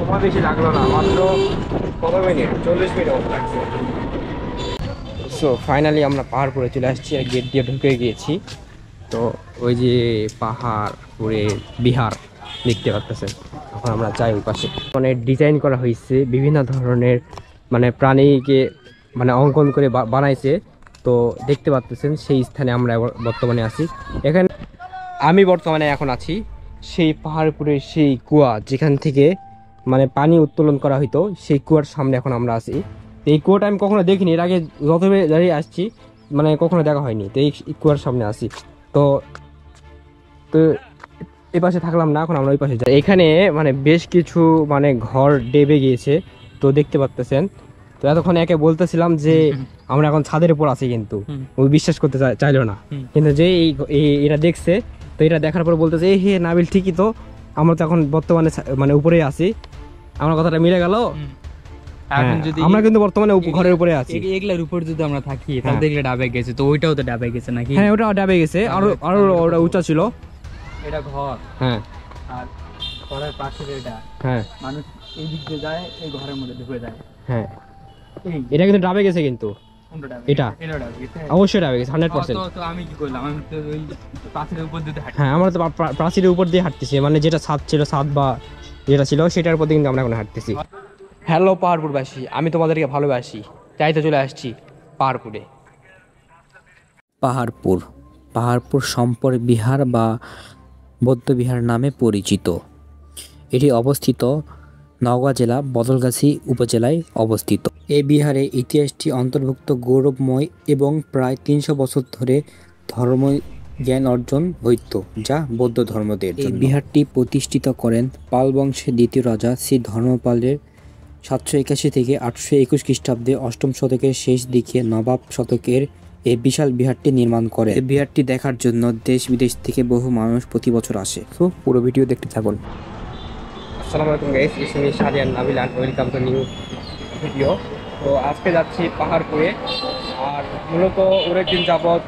সময় বেশি লাগলো না, মাত্র কত মিনিট, 40 মিনিট মতো লাগছে। সো ফাইনালি আমরা পাহাড়পুরে চলে আসছি আর গেট দিয়ে ঢুকে গিয়েছি। তো ওই যে পাহাড়পুরে বিহার দেখতে পাচ্ছেন, এখন আমরা যাই ওই পাশে। মানে ডিজাইন করা হয়েছে বিভিন্ন ধরনের, মানে প্রাণীকে মানে অঙ্কন করে বানাইছে। তো দেখতে পাচ্ছেন সেই স্থানে আমরা বর্তমানে আছি। এখানে আমি বর্তমানে এখন আছি সেই পাহাড়পুরের সেই কুয়া যেখান থেকে মানে পানি উত্তোলন করা হইতো, সেই কুয়ার সামনে এখন আমরা আছি। তো এই কুয়াটা আমি কখনো দেখিনি, এর আগে যতবে দাঁড়িয়ে আসছি মানে কখনো দেখা হয়নি। তো এই কুয়ার সামনে আছি। তো তো এই পাশে থাকলাম না, এখন আমরা ওই পাশে যাই। এখানে মানে বেশ কিছু মানে ঘর ডেবে গিয়েছে, তো দেখতে পাচ্ছেন। তো এতক্ষণ একে বলতেছিলাম যে আমরা এখন ছাদের উপর আছি, কিন্তু ওই বিশ্বাস করতে চাইলো না। কিন্তু যে এটা দেখছে, তো এটা দেখার পর বলতেছে হে নাবিল ঠিকই তো, আমরা তো এখন বর্তমানে মানে উপরেই আছি। আমার কথাটা মিলে গেল। আমরা কিন্তু বর্তমানে ঘরের উপরে আছি। এগুলার উপর যদি আমরা থাকি তাহলে এগুলা ডাবে গেছে, তো ওইটাও তো ডাবে গেছে নাকি? হ্যাঁ, ওটাও ডাবে গেছে, আরো ওটা উঁচা ছিল। এটা ঘর, হ্যাঁ, আর ঘরের পাশের এটা, হ্যাঁ, মানুষ এই দিক দিয়ে যায়, এই ঘরের মধ্যে ঢুকে যায়। হ্যাঁ, এটা কিন্তু ডাবে গেছে, কিন্তু এটা অবশ্যই ডাবে গেছে 100%। তো আমি কি করলাম, আমি তো ওই পাশের উপর দিয়ে হাঁটি। হ্যাঁ, আমরা তো প্রাচীরের উপর দিয়ে হাঁটতেছি, মানে যেটা ছাদ ছিল, ছাদ বা যেটা ছিল সেটার উপর দিয়ে কিন্তু আমরা এখন হাঁটতেছি। হ্যালো পাহাড়পুরবাসী, আমি তোমাদেরকে ভালোবাসি, তাই তো চলে আসছি পাহাড়পুরে। পাহাড়পুর পাহাড়পুর সম্পর বিহার বা বৌদ্ধবিহার নামে পরিচিত। এটি অবস্থিত নওগাঁ জেলা বদলগাছি উপজেলায় অবস্থিত। এই বিহারে ইতিহাসটি অন্তর্ভুক্ত গৌরবময় এবং প্রায় 300 বছর ধরে ধর্ম জ্ঞান অর্জন হইত, যা বৌদ্ধ ধর্মদের। এই বিহারটি প্রতিষ্ঠিত করেন পাল বংশের দ্বিতীয় রাজা শ্রী ধর্মপালের 781 থেকে 821 খ্রিস্টাব্দে। 8ম শতকের শেষ দিকে নবাব শতকের এই বিশাল বিহারটি নির্মাণ করে। এই বিহারটি দেখার জন্য দেশ বিদেশ থেকে বহু মানুষ প্রতি বছর আসে। তো পুরো ভিডিও দেখতে থাকুন। আসসালামু আলাইকুম guys, it's me Shahriar Nabil and welcome to new video. তো আজকে যাচ্ছি পাহাড়পুরে, আর মূলত অনেকদিন যাবৎ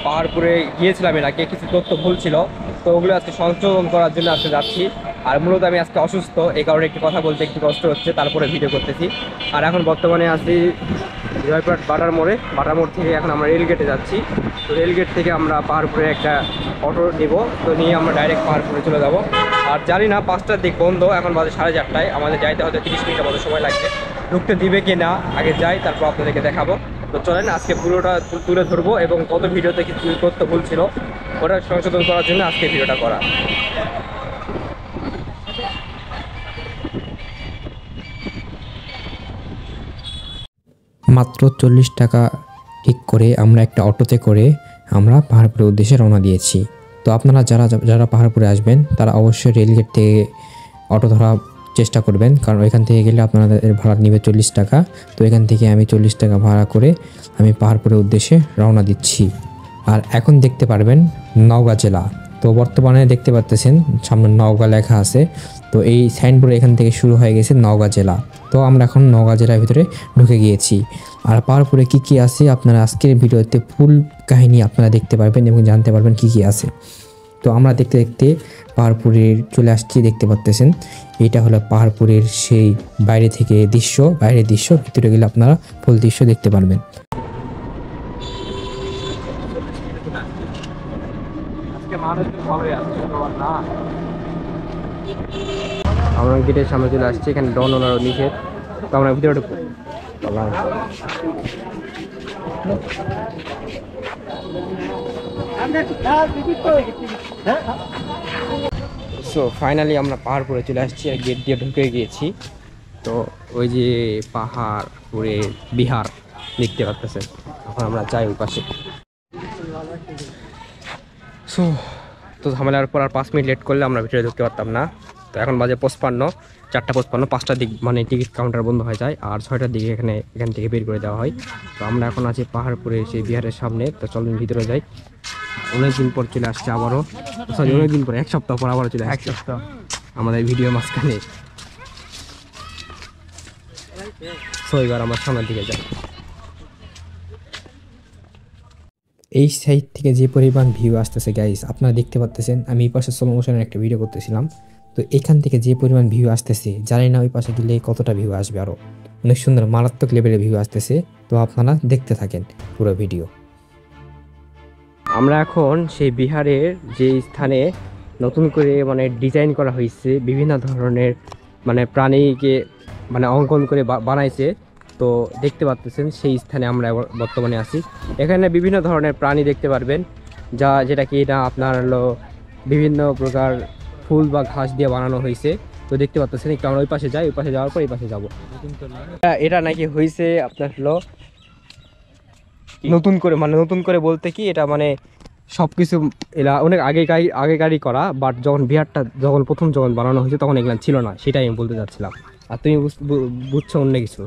পাহাড়পুরে গিয়েছিলাম, এর আগে কিছু তথ্য ভুল ছিল, তো ওগুলো আজকে সংশোধন করার জন্য আজকে যাচ্ছি। আর মূলত আমি আজকে অসুস্থ, এই কারণে একটু কথা বলতে একটু কষ্ট হচ্ছে, তারপরে ভিডিও করতেছি। আর এখন বর্তমানে আছি জয়পুরহাট বাটার মোড় থেকে এখন আমরা রেলগেটে যাচ্ছি। তো রেলগেট থেকে আমরা পাহাড়পুরে একটা অটো নেব, তো নিয়ে আমরা ডাইরেক্ট পাহাড়পুরে চলে যাব। আর জানি না 5টার দিক বন্ধ, এখন বাজে 4:30, আমাদের যাইতে হয়তো 30 মিনিটের মতো সময় লাগবে। ঢুকতে দিবে কি না আগে যাই, তারপর আপনাদেরকে দেখাবো। তো চলেন আজকে পুরোটা তুলে ধরবো, এবং কত ভিডিওতে কিছু তথ্য ভুল ছিল ওটা সংশোধন করার জন্য আজকে ভিডিওটা করা। মাত্র 40 টাকা ঠিক করে আমরা একটা অটোতে করে আমরা পাহাড়পুরের উদ্দেশ্যে রওনা দিয়েছি। তো আপনারা যারা পাহাড়পুরে আসবেন তারা অবশ্যই রেলগেট থেকে অটো ধরা চেষ্টা করবেন, কারণ ওইখান থেকে গেলে আপনাদের ভাড়া নেবে 40 টাকা। তো এখান থেকে আমি 40 টাকা ভাড়া করে আমি পাহাড়পুরের উদ্দেশ্যে রওনা দিচ্ছি। আর এখন দেখতে পারবেন নওগাঁ জেলা। তো বর্তমানে দেখতে পাচ্ছেন সামনে নওগাঁ লেখা আছে। তো এই সাইনবোর্ড এখান থেকে শুরু হয়ে গেছে নওগাঁ জেলা। তো আমরা এখন নওগাঁ জেলার ভিতরে ঢুকে গিয়েছি। আর পাহাড়পুরে কী কী আছে আপনারা আজকের ভিডিওতে ফুল কাহিনী আপনারা দেখতে পারবেন এবং জানতে পারবেন কী কী আছে। তো আমরা দেখতে দেখতে পাহাড়পুরের চলে আসছি, দেখতে পাচ্ছেন এটা হলো পাহাড়পুরের সেই বাইরে থেকে দৃশ্য, বাইরের দৃশ্য। ভিতরে গেলে আপনারা ফুল দৃশ্য দেখতে পারবেন। আমরা গেটের সামনে চলে আসছি, এখানে ডন ওনার নিষেধ, তো আমরা ভিতরে ঢুকবো। সো ফাইনালি আমরা পাহাড়পুরে চলে আসছি আর গেট দিয়ে ঢুকে গিয়েছি। তো ওই যে পাহাড়পুরে বিহার দেখতে পাচ্ছেন, এখন আমরা যাই ওই পাশে। সো তো ঝামেলার পর আর 5 মিনিট লেট করলে আমরা ভিতরে ঢুকতে পারতাম না। তো এখন বাজে 55, 4:55, 5টার দিক মানে টিকিট কাউন্টার বন্ধ হয়ে যায়, আর 6টার দিকে এখান থেকে বের করে দেওয়া হয়। তো আমরা এখন আছি পাহাড়পুরে সেই বিহারের সামনে। তো চলুন ভিতরে যাই। অনেকদিন পর চলে আসছে আবারও, সরি অনেকদিন পর 1 সপ্তাহ পর আবারও চলে আসছে আমাদের ভিডিও মাঝখানে। সো এবার আমার সামনের দিকে যাই। এই সাইড থেকে যে পরিমাণ ভিউ আসতেছে গাইস আপনারা দেখতে পাচ্ছেন। আমি এই পাশে স্লো মোশনের একটা ভিডিও করতেছিলাম, তো এখান থেকে যে পরিমাণ ভিউ আসতেছে জানি না ওই পাশে গেলে কতটা ভিউ আসবে, আরও অনেক সুন্দর মারাত্মক লেভেলের ভিউ আসতেছে। তো আপনারা দেখতে থাকেন পুরো ভিডিও। আমরা এখন সেই বিহারের যে স্থানে নতুন করে মানে ডিজাইন করা হয়েছে, বিভিন্ন ধরনের মানে প্রাণীকে মানে অঙ্কন করে বানাইছে, তো দেখতে পাচ্ছেন সেই স্থানে আমরা বর্তমানে আছি। এখানে বিভিন্ন ধরনের প্রাণী দেখতে পারবেন, যেটা কি না আপনার হলো বিভিন্ন প্রকার ফুল বা ঘাস দিয়ে বানানো হয়েছে। তো দেখতে পাচ্ছেন, একটু আমরা ওই পাশে যাই, ওই পাশে যাওয়ার পর এই পাশে যাবো। এটা নাকি হয়েছে আপনার হলো নতুন করে, মানে নতুন করে বলতে কি এটা মানে সব কিছু এরা অনেক আগেকারই করা, বাট যখন বিহারটা প্রথম বানানো হয়েছে তখন এগুলো ছিল না, সেটাই আমি বলতে চাচ্ছিলাম। আর তুমি বুঝছো অন্য কিছু।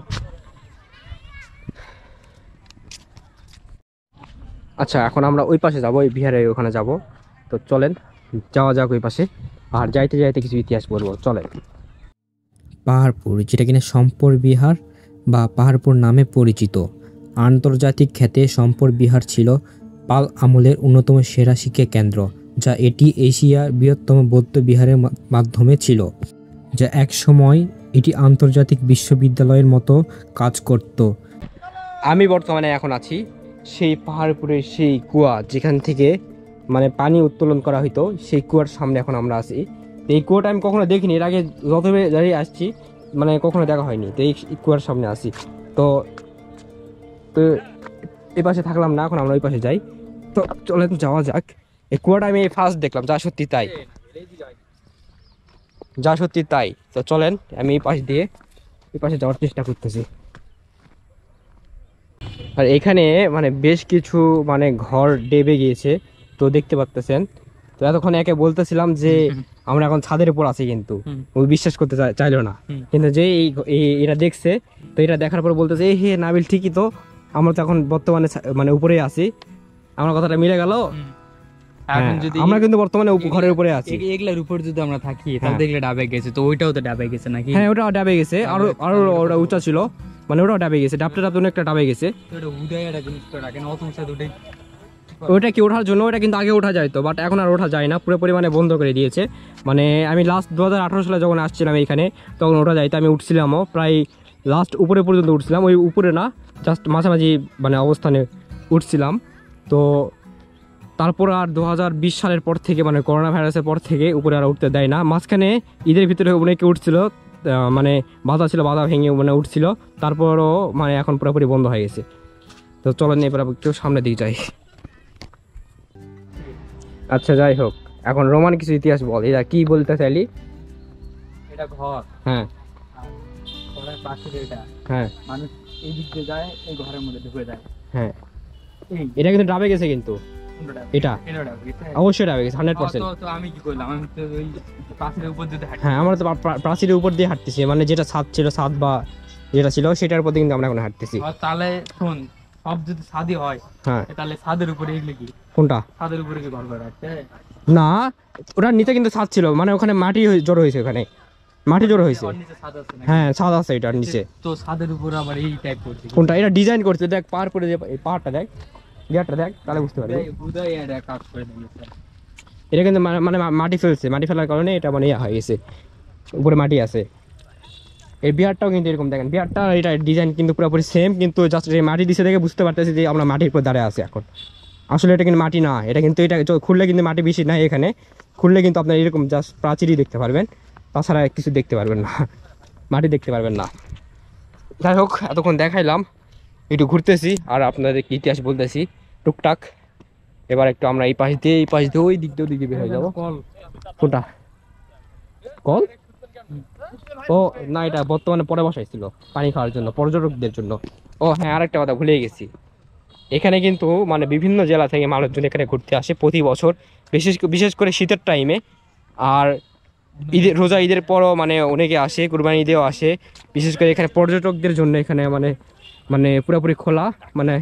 আচ্ছা, এখন আমরা ওই পাশে যাবো, ওই বিহারের ওখানে যাব। তো চলেন যাওয়া যাক ওই পাশে, আর যাইতে যাইতে কিছু ইতিহাস বলবো, চলেন। পাহাড়পুর, যেটা কিনা সম্পর বিহার বা পাহাড়পুর নামে পরিচিত, আন্তর্জাতিক খ্যাতে সম্পর বিহার ছিল পাল আমলের অন্যতম সেরা শিক্ষা কেন্দ্র, যা এটি এশিয়ার বৃহত্তম বৌদ্ধ বিহারের মাধ্যমে ছিল, যা এক সময় এটি আন্তর্জাতিক বিশ্ববিদ্যালয়ের মতো কাজ করত। আমি বর্তমানে এখন আছি সেই পাহাড়পুরের সেই কুয়া, যেখান থেকে মানে পানি উত্তোলন করা হইতো, সেই কুয়ার সামনে এখন আমরা আছি। তো এই কুয়াটা আমি কখনো দেখিনি, এর আগে যতবে দাঁড়িয়ে আসছি মানে কখনো দেখা হয়নি। তো এই কুয়ার সামনে আছি। তো তো এই পাশে থাকলাম না, এখন আমরা ওই পাশে যাই। তো চলেন যাওয়া যাক। এই কুয়াটা আমি ফার্স্ট দেখলাম, যা সত্যি তাই, যা সত্যি তাই। তো চলেন আমি এই পাশে যাওয়ার চেষ্টা করতেছি। আর এখানে মানে বেশ কিছু মানে ঘর ডেবে গিয়েছে, তো দেখতে পাচ্ছেন। তো এতক্ষণ একে বলতেছিলাম যে আমরা এখন ছাদের উপর আছি, কিন্তু ওই বিশ্বাস করতে চাইলো না। কিন্তু যে এটা দেখছে, তো এটা দেখার পর বলতেছে হে নাবিল, ঠিকই তো, আমরা তো এখন বর্তমানে মানে উপরেই আছি। আমার কথাটা মিলে গেল। আমরা কিন্তু বর্তমানে ঘরের উপরে আছি। এগুলার উপর যদি আমরা থাকি তাহলে দেখলে ডাবে গেছে, তো ওইটাও তো ডাবে গেছে নাকি? হ্যাঁ, ওটাও ডাবে গেছে, আরো ওটা উঁচা ছিল, মানে ওটাও ডাবে গেছে, ডাবটা অনেকটা ডাবে গেছে। ওইটা কি ওঠার জন্য, ওটা কিন্তু আগে ওঠা যায় তো, বাট এখন আর ওঠা যায় না, পুরোপুরি মানে বন্ধ করে দিয়েছে। মানে আমি লাস্ট 2018 সালে যখন আসছিলাম এইখানে, তখন ওঠা যায়, তো আমি উঠছিলামও প্রায় লাস্ট উপরে পর্যন্ত উঠছিলাম, ওই উপরে না, জাস্ট মাঝামাঝি মানে অবস্থানে উঠছিলাম। তো তারপর আর 2020 সালের পর থেকে মানে করোনা ভাইরাসের পর থেকে উপরে আর উঠতে দেয় না। মাঝখানে ঈদের ভিতরে অনেকে উঠছিল, মানে বাধা ছিল, বাধা ভেঙে মানে উঠছিল, তারপরও মানে এখন পুরোপুরি বন্ধ হয়ে গেছে। তো চলেন এবার একটু সামনের দিকে যাই। আচ্ছা, যাই হোক, এখন রোমান কিছু ইতিহাস বল, এটা কি বলতে চাইলি? এটা ঘর, হ্যাঁ ঘরের পাশে এটা, হ্যাঁ মানুষ এই দিক দিয়ে যায়, এই ঘরের মধ্যে ঢুকে যায়। হ্যাঁ, এটা কিন্তু ডাবে গেছে, কিন্তু এটা অবশ্যই ডাবে গেছে 100%। তো আমি কি করলাম, আমি তো ওই প্রাচীরের উপর দিয়ে হাঁটি। হ্যাঁ, আমরা তো প্রাচীরের উপর দিয়ে হাঁটতেছি, মানে যেটা ছাদ ছিল, ছাদ বা যেটা ছিল সেটার উপর দিয়ে কিন্তু আমরা এখন হাঁটতেছি। তাহলে শোন, সব যদি ছাদি হয়, হ্যাঁ, তাহলে ছাদের উপরে এগুলো কি? কোনটা? ছাদের উপরে কি ঘর করে রাখছে? না, ওটার নিচে কিন্তু ছাদ ছিল, মানে ওখানে মাটি জড়ো হয়েছে, ওখানে মাটি জড়ো হয়েছে। হ্যাঁ, ছাদ আছে এটার নিচে। তো ছাদের উপরে আবার এই টাইপ করছে কোনটা? এটা ডিজাইন করছে, দেখ পাহাড় করে, যে এই পাহাড়টা দেখ, গিয়ারটা দেখ, তাহলে বুঝতে পারবি। কাজ করে দিয়েছে। এটা কিন্তু মানে মাটি ফেলছে, মাটি ফেলার কারণে এটা মানে ইয়া হয়ে গেছে, উপরে মাটি আছে। এই বিহারটাও কিন্তু এরকম, দেখেন বিহারটা, এটা ডিজাইন কিন্তু পুরোপুরি সেম, কিন্তু জাস্ট এই মাটি দিছে দেখে বুঝতে পারতেছি যে আমরা মাটির উপর দাঁড়ায় আছি এখন। আসলে এটা কিন্তু মাটি না, এটা কিন্তু এটা খুললে কিন্তু মাটি বেশি নাই, এখানে খুললে কিন্তু আপনার এরকম জাস্ট প্রাচীরই দেখতে পারবেন, তাছাড়া কিছু দেখতে পারবেন না, মাটি দেখতে পারবেন না। যাই হোক, এতক্ষণ দেখাইলাম, একটু ঘুরতেছি আর আপনাদের ইতিহাস বলতেছি টুকটাক। এবার একটু আমরা এই পাশ দিয়ে ওই দিক দিয়ে বের হয়ে যাবো। কোনটা কল? ও না, এটা বর্তমানে পরে বসাইছিল পানি খাওয়ার জন্য, পর্যটকদের জন্য। ও হ্যাঁ, আরেকটা কথা ভুলে গেছি, এখানে কিন্তু মানে বিভিন্ন জেলা থেকে মানুষজন এখানে ঘুরতে আসে প্রতি বছর, বিশেষ করে শীতের টাইমে। আর রোজা ঈদের পরও মানে অনেকে আসে, কুরবানি ঈদেও আসে। বিশেষ করে এখানে পর্যটকদের জন্য এখানে মানে পুরোপুরি খোলা, মানে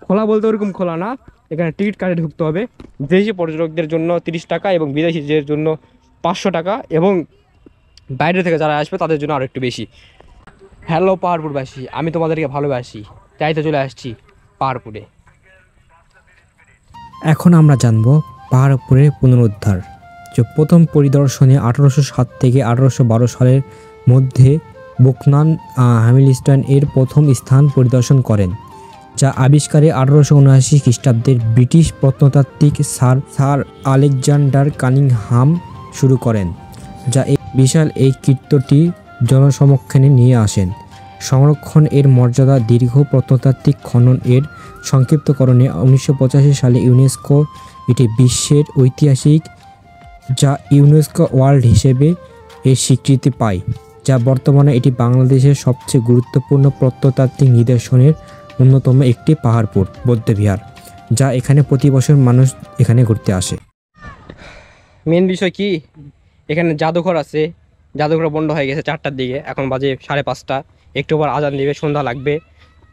খোলা বলতে ওরকম খোলা না, এখানে টিকিট কাটে ঢুকতে হবে। দেশি পর্যটকদের জন্য 30 টাকা এবং বিদেশিদের জন্য 500 টাকা, এবং বাইরে থেকে যারা আসবে তাদের জন্য আরও একটু বেশি। হ্যালো পাহাড়পুরবাসী, আমি তোমাদেরকে ভালোবাসি, তাই তো চলে আসছি পাহাড়পুরে। এখন আমরা জানবো পাহাড়পুরের পুনরুদ্ধার। যে প্রথম পরিদর্শনে 1807 থেকে 1812 সালের মধ্যে বুকনান হ্যামিলস্টন এর প্রথম স্থান পরিদর্শন করেন, যা আবিষ্কারে 1879 খ্রিস্টাব্দের ব্রিটিশ প্রত্নতাত্ত্বিক স্যার আলেকজান্ডার কানিংহাম শুরু করেন, যা এই বিশাল এই কীর্তিটি জনসমক্ষে নিয়ে আসেন। সংরক্ষণ এর মর্যাদা দীর্ঘ প্রত্নতাত্ত্বিক খনন এর সংক্ষিপ্তকরণে 1985 সালে ইউনেস্কো এটি বিশ্বের ঐতিহাসিক যা ইউনেস্কো ওয়ার্ল্ড হিসেবে এর স্বীকৃতি পায়, যা বর্তমানে এটি বাংলাদেশের সবচেয়ে গুরুত্বপূর্ণ প্রত্নতাত্ত্বিক নিদর্শনের অন্যতম একটি পাহাড়পুর বৌদ্ধবিহার, যা এখানে প্রতি বছর মানুষ এখানে ঘুরতে আসে। মেন বিষয় কি, এখানে জাদুঘর আছে, জাদুঘর বন্ধ হয়ে গেছে 4টার দিকে, এখন বাজে 5:30, একটু পর আজান দিবে, সন্ধ্যা লাগবে।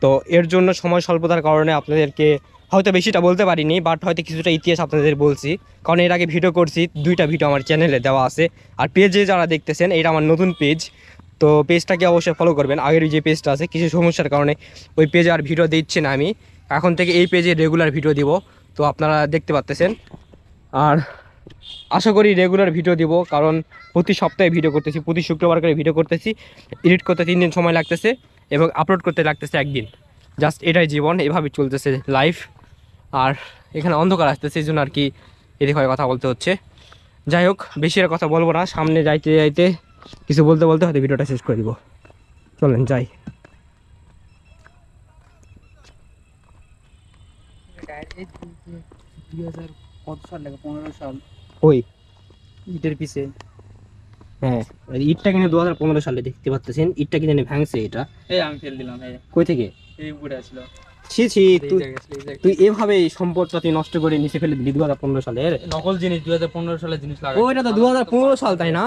তো এর জন্য সময় স্বল্পতার কারণে আপনাদেরকে হয়তো বেশিটা বলতে পারিনি, বাট হয়তো কিছুটা ইতিহাস আপনাদের বলছি, কারণ এর আগে ভিডিও করছি, 2টা ভিডিও আমার চ্যানেলে দেওয়া আছে। আর পেজে যারা দেখতেছেন, এটা আমার নতুন পেজ, তো পেজটাকে অবশ্যই ফলো করবেন। আগের যে পেজটা আছে কিছু সমস্যার কারণে ওই পেজে আর ভিডিও দিচ্ছি না, আমি এখন থেকে এই পেজে রেগুলার ভিডিও দিব, তো আপনারা দেখতে পাচ্তেছেন। আর আশা করি রেগুলার ভিডিও দিব, কারণ প্রতি সপ্তাহে ভিডিও করতেছি, প্রতি শুক্রবার করে ভিডিও করতেছি, এডিট করতে 3 দিন সময় লাগতেছে এবং আপলোড করতে লাগতেছে 1 দিন। জাস্ট এটাই জীবন, এভাবে চলতেছে লাইফ। আর এখানে অন্ধকার আসতেছে, এই জন্য আর কি এদিক হয়ে কথা বলতে হচ্ছে। যাই হোক, বেশি আর কথা বলবো না, সামনে যাইতে যাইতে কিছু বলতে বলতে হয়তো ভিডিওটা শেষ করে দিব। চলেন যাই। ওই ইটের পিছে হ্যাঁ, ইটটা কিনে 2015 সালে দেখতে পাচ্ছেন, ইটটা কিনে ভাঙছে এটা। এই আমি ফেল দিলাম, কই থেকে? এই উপরে ছিল। ছি ছি, তুই এভাবে সম্পদটা তুই নষ্ট করে নিচে ফেলে দিলি 2015 সালের নকল জিনিস, 2015 সালের জিনিস লাগা। ওইটা তো 2015 সাল, তাই না?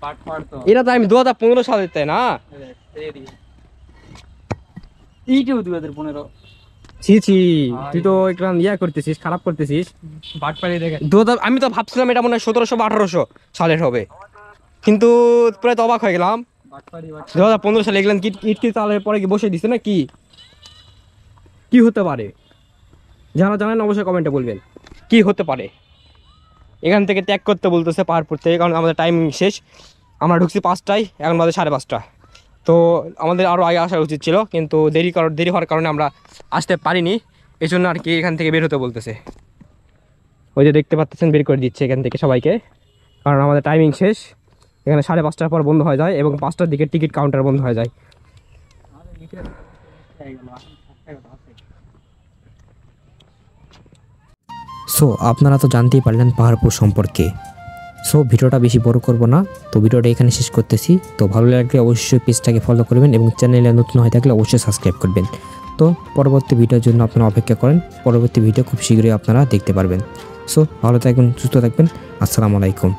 পাট পাট তো এটা তো আমি 2015 সালে, তাই না? এইটাও 2015। ছি ছি, তুই তো একটু করতেছিস, খারাপ করতেছিস। পাট পাড়ি দেখে আমি তো ভাবছিলাম এটা মনে হয় 1700 বা 1800 সালের হবে, কিন্তু প্রায় তো অবাক হয়ে গেলাম। পাট পাড়ি 2015 সালে এগুলো ইট কি তাহলে পরে কি বসে দিছে না কি? কি হতে পারে? যারা জানেন অবশ্যই কমেন্টে বলবেন কি হতে পারে। এখান থেকে ত্যাগ করতে বলতেছে পাহাড়পুর থেকে, কারণ আমাদের টাইম শেষ। আমরা ঢুকছি 5টায়, এখন বাজে 5:30। তো আমাদের আরও আগে আসা উচিত ছিল, কিন্তু দেরি হওয়ার কারণে আমরা আসতে পারিনি, এই জন্য আর কি এখান থেকে বের হতে বলতেছে। ওই যে দেখতে পাচ্ছেন, বের করে দিচ্ছে এখান থেকে সবাইকে, কারণ আমাদের টাইমিং শেষ। এখানে 5:30 পর বন্ধ হয়ে যায় এবং 5টার দিকে টিকিট কাউন্টার বন্ধ হয়ে যায়। সো আপনারা তো জানতেই পারলেন পাহাড়পুর সম্পর্কে। সো ভিডিওটা বেশি বড় করব না, তো ভিডিওটা এখানে শেষ করতেছি। তো ভালো লাগলে অবশ্যই পেজটাকে ফলো করবেন এবং চ্যানেলে নতুন হয়ে থাকলে অবশ্যই সাবস্ক্রাইব করবেন। তো পরবর্তী ভিডিওর জন্য আপনারা অপেক্ষা করেন, পরবর্তী ভিডিও খুব শীঘ্রই আপনারা দেখতে পারবেন। সো ভালো থাকবেন, সুস্থ থাকবেন, আসসালামু আলাইকুম।